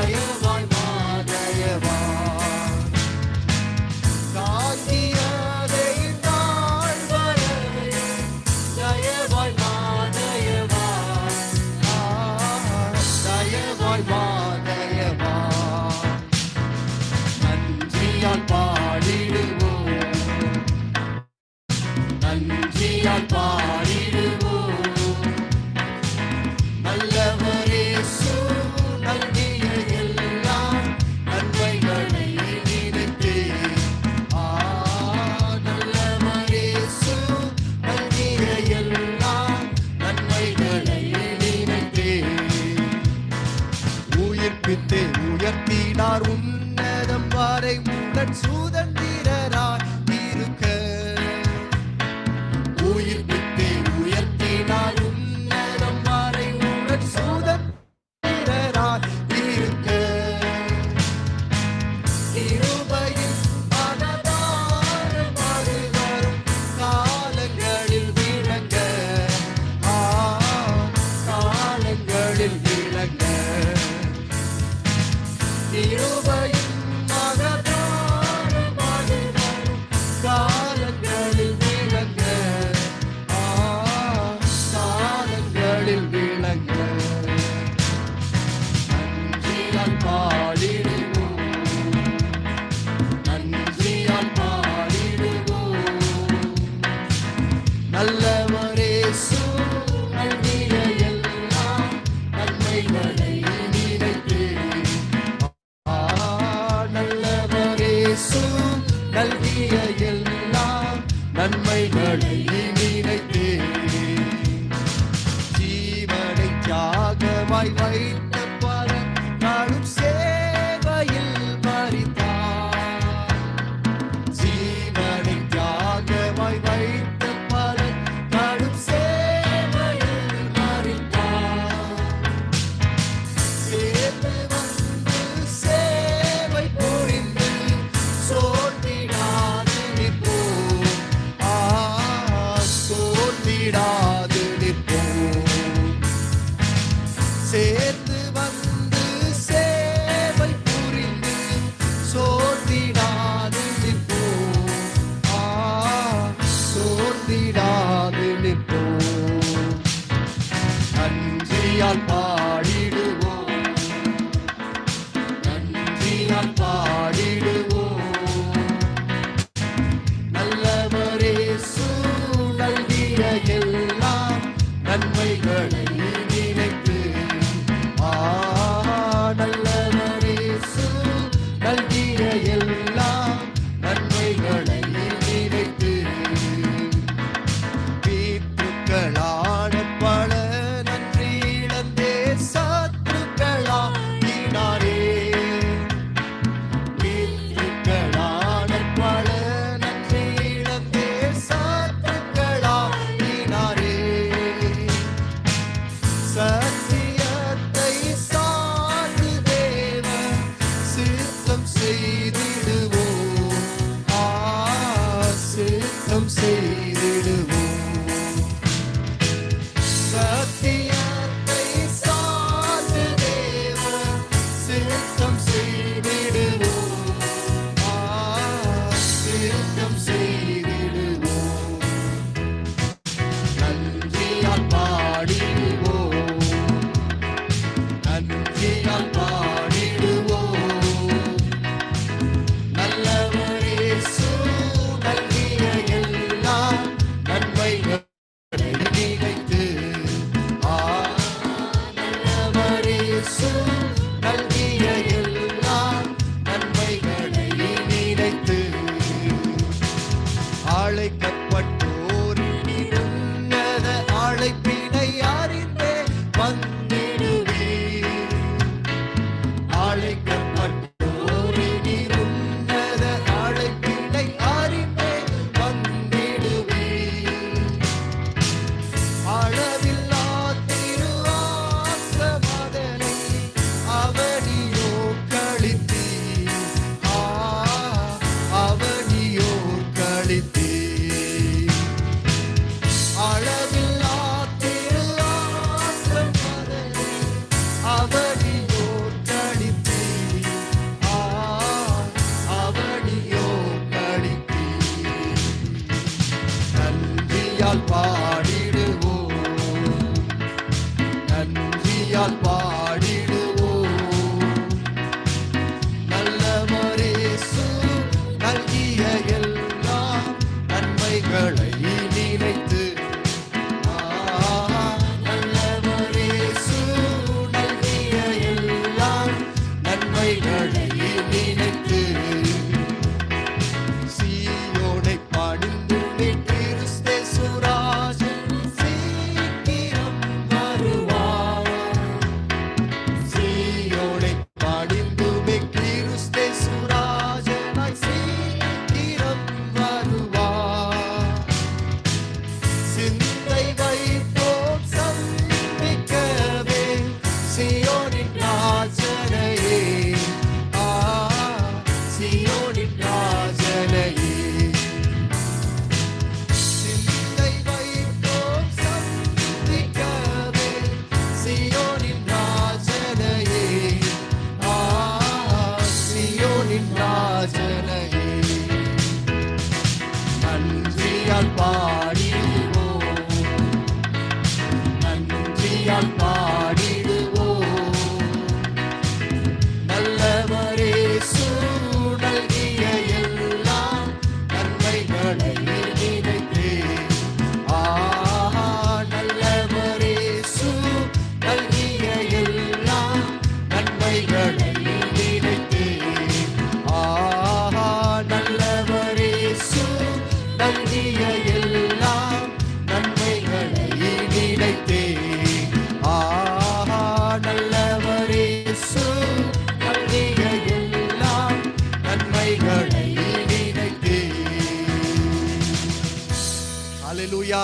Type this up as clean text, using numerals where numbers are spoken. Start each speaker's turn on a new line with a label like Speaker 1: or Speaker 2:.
Speaker 1: தயவாய் மாதயவாய் காத்தியாதை நாள் வரை தயவாய் மாதயவாய் தயவாய் மாதயவாய் நன்றியால் பாடிடுவோம் நன்றியால் பாடிடுவோம் நல்லவரே நல்கிய எல்லாம் நன்மைகளை நினைத்து நல்லவரே நல்கிய எல்லாம் நன்மைகளை நினைத்து உயிர்ப்பித்து உயர்த்தினார் உன்னதம் வரை உடன் சுதந்திரராய் இருக்க உயிர்ப்பித்து உயர்த்தினார் உன்னதம் வரை உடன் சுதந்திரராய் இருக்க கிருபையில் மனதாரம் வரும் காலங்களில் விளங்க காலங்களில் விளங்க கிருபையில் மனதாரம் வரும் காலங்களில் விளங்க காலங்களில் விளங்க நன்றியால் பாடிடுவோம் நன்றியால் பாடிடுவோம் நல்லவரே நல்கிய எல்லாம் நன்மைகளை நினைத்து நல்லவரே நல்கிய எல்லாம் நன்மைகளை நினைத்து ஜீவனை தியாகமாய் வைத்த பலன் நாளும் சேவையில் மரித்தார் ஜீவனை தியாகமாய் வைத்த பலன் நாளும் சேவையில் மரித்தார் சேர்ந்து வந்து சேவை புரிந்து சோர்ந்திடாது நிற்போம் சோர்ந்திடாது நிற்போம் சேர்ந்து வந்து சேவை புரிந்து சோர்ந்திடாது நிற்போம் சோர்ந்திடாது நிற்போம் நன்றியால் பாடிடுவோம் நன்றியால் பாடிடுவோம் நல்லவரே நல்கிய எல்லாம் நன்மைகளை நினைத்து நல்லவரே நல்கிய எல்லாம் நன்மைகளை நினைத்து பித்ருக்களான பல நன்றி இழந்தே சத்துருக்களாயினாரே பித்ருக்களான பல நன்றி இழந்தே சத்துருக்களாயினாரே சத்தியத்தை சார்ந்து தேவ சித்தம் செய்திடுவோம் சித்தம் செய்திடுவோம் சத்தியத்தை சார்ந்து தேவ சித்தம் செய்திடுவோம் சித்தம் செய்திடுவோம் நன்றியால் பாடிடுவோம் நன்றியால் பாடிடுவோம் நல்லவரே நல்கிய எல்லாம் அல்லேலூயா.